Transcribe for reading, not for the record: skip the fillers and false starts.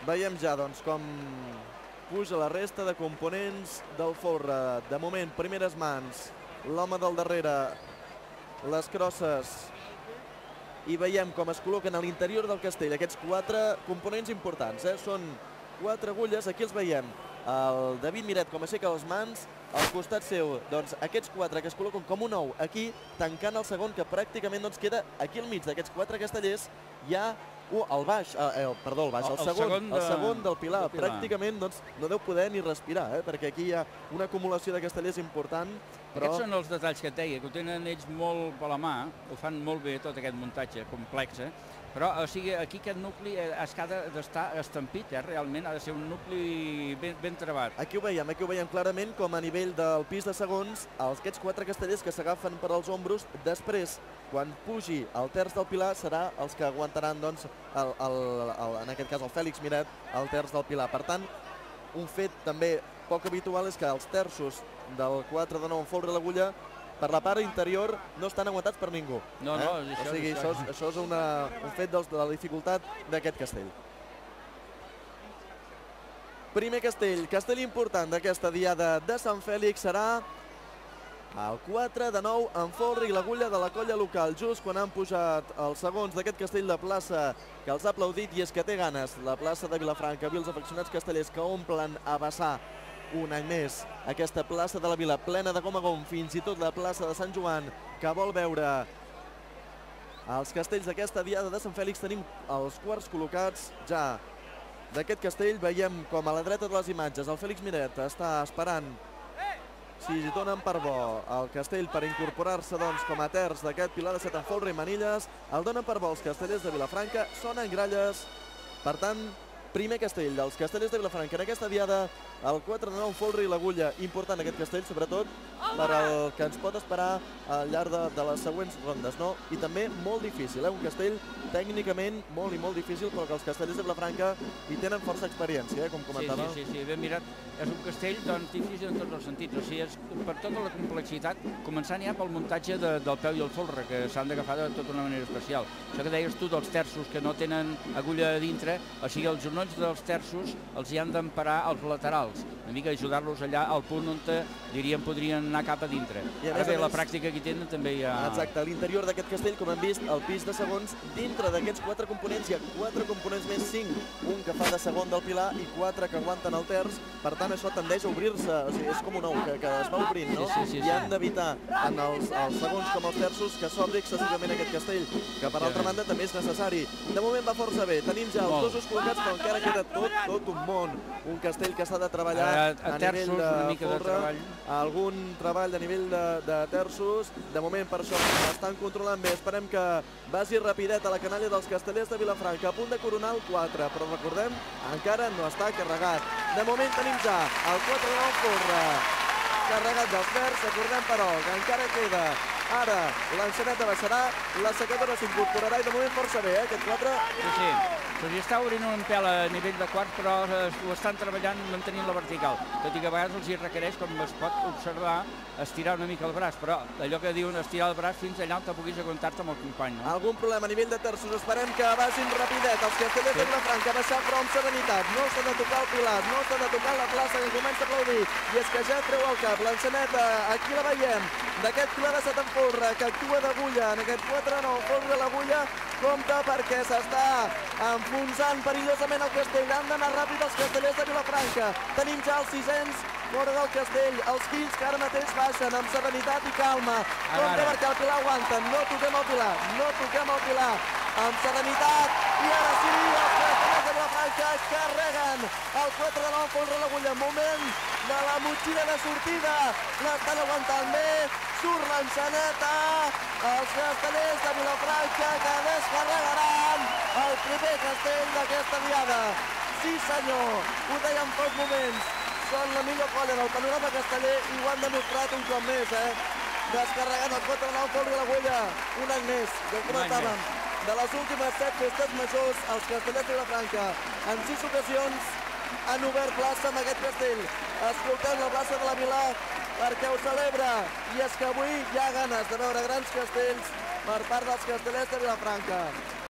veiem ja doncs, com puja la resta de components del folre. De moment, primeres mans, l'home del darrere, les crosses, i veiem com es col·loquen a l'interior del castell aquests 4 components importants. Són 4 agulles, aquí els veiem. El David Miret com aixeca les mans, al costat seu, doncs, aquests 4 que es col·loquen com un ou aquí, tancant el segon, que pràcticament doncs, queda aquí al mig d'aquests 4 castellers. Hi ha el segon del Pilar. Pràcticament doncs, no deu poder ni respirar, perquè aquí hi ha una acumulació de castellers important. Aquests són els detalls que et deia, que ho tenen ells molt a la mà, ho fan molt bé tot aquest muntatge complex, però o sigui, aquí aquest nucli ha d'estar estampit, realment ha de ser un nucli ben trebat. Aquí ho veiem clarament com a nivell del pis de segons, aquests 4 castellers que s'agafen per als ombros, després, quan pugi el terç del Pilar, serà els que aguantaran, doncs, en aquest cas el Fèlix Miret, el terç del Pilar. Per tant, un fet també poc habitual és que els terços del 4 de 9 en folre l'agulla per la part interior no estan aguantats per ningú. O sigui, això és un fet de la dificultat d'aquest castell. Primer castell important d'aquesta diada de Sant Fèlix serà el 4 de 9 en folre i l'agulla de la colla local, just quan han pujat els segons d'aquest castell de plaça que els ha aplaudit, i és que té ganes la plaça de Vilafranca. Avui els afeccionats castellers que omplen a vessar un any més aquesta plaça de la Vila plena de gom a gom, fins i tot la plaça de Sant Joan, que vol veure els castells d'aquesta diada de Sant Fèlix. Tenim els quarts col·locats ja d'aquest castell. Veiem com a la dreta de les imatges el Fèlix Miret està esperant si donen per bo el castell per incorporar-se com a terç d'aquest Pilar de 7 en folre i manilles. El donen per bo els castellers de Vilafranca, sonen gralles. Per tant, primer castell dels castellers de Vilafranca en aquesta diada, el 4 de 9 en folre i l'agulla. Important aquest castell, sobretot per al que ens pot esperar al llarg de les següents rondes. I també molt difícil, un castell tècnicament molt i molt difícil, però que els castellers de Vilafranca hi tenen força experiència, com comentava. Sí, ben mirat. És un castell difícil en tots els sentits, o sigui, és per tota la complexitat, començant ja pel muntatge del peu i el folre, que s'han d'agafar de tota una manera especial. Això que deies tu dels terços que no tenen agulla a dintre, o sigui, els genolls dels terços els hi han d'emparar als laterals, una mica ajudar-los allà al punt on, diríem, podrien anar cap a dintre. Ara bé, la pràctica que tenen també hi ha... Exacte, a l'interior d'aquest castell, com hem vist, el pis de segons, dintre d'aquests 4 components hi ha 4 components més, 5, un que fa de segon del Pilar i 4 que aguanten el terç. Per tant, això tendeix a obrir-se, o sigui, és com un ou que es va obrint, no? I han d'evitar en els segons com els terços que s'obri excessivament aquest castell, que per altra banda també és necessari. De moment va força bé, tenim ja els dosos col·locats, però encara queda tot un món. Un castell que s'ha de treballar a nivell de folre, algun treball a nivell de terços. De moment, per això, estan controlant bé. Esperem que vagi rapidet a la canalla dels castellers de Vilafranca, a punt de coronar el 4, però recordem, encara no està carregat. De moment tenim ja el 4 de 9 folre carregat dels verds. Recordem, però, que encara queda ara l'enxaneta baixarà, la secadora s'incorporarà i de moment força bé, aquest 4. Sí. S'hi està obrint un pèl a nivell de quarts, però ho estan treballant mantenint la vertical, tot i que a vegades els hi requereix, com es pot observar, estirar una mica el braç, però allò que diuen estirar el braç fins allà on te puguis aguantar-te amb el company. Algun problema a nivell de terços, esperem que vagin rapidet els castellers de Vilafranca, baixar però amb serenitat, no s'ha de tocar el Pilar, no s'ha de tocar la plaça que comença a aplaudir, i és que ja treu el cap, l'enxaneta, aquí la veiem, d'aquest Pilar de 7 en folre, que actua d'agulla, en aquest 4 de 9 folre l'agulla, compte perquè s'està enfonsant perillosament el castell. Han d'anar ràpid els castellers de Vilafranca. Tenim ja els 600 fora del castell, els quills que ara mateix baixen amb serenitat i calma. Compte perquè el Pilar aguanta, no toquem el Pilar, amb serenitat, i ara sí, els castellers de Vilafranca carreguen el 4 de 9 folre l'agulla. Moment de la motxilla de sortida, l'estan aguantant bé, surt l'enxaneta, els castellers de Vilafranca que descarregaran el primer castell d'aquesta diada. Sí senyor, ho dèiem fa uns moments, són la millor colla del panorama casteller i ho han demostrat un cop més, descarregant el 4 de 9 folre l'agulla, un any més, ja ho comentàvem. De les últimes 7 festes majors, els castellers de Vilafranca en 6 ocasions han obert plaça amb aquest castell. Escoltem la plaça de la Vila perquè ho celebra, i és que avui hi ha ganes de veure grans castells per part dels castellers de Vilafranca.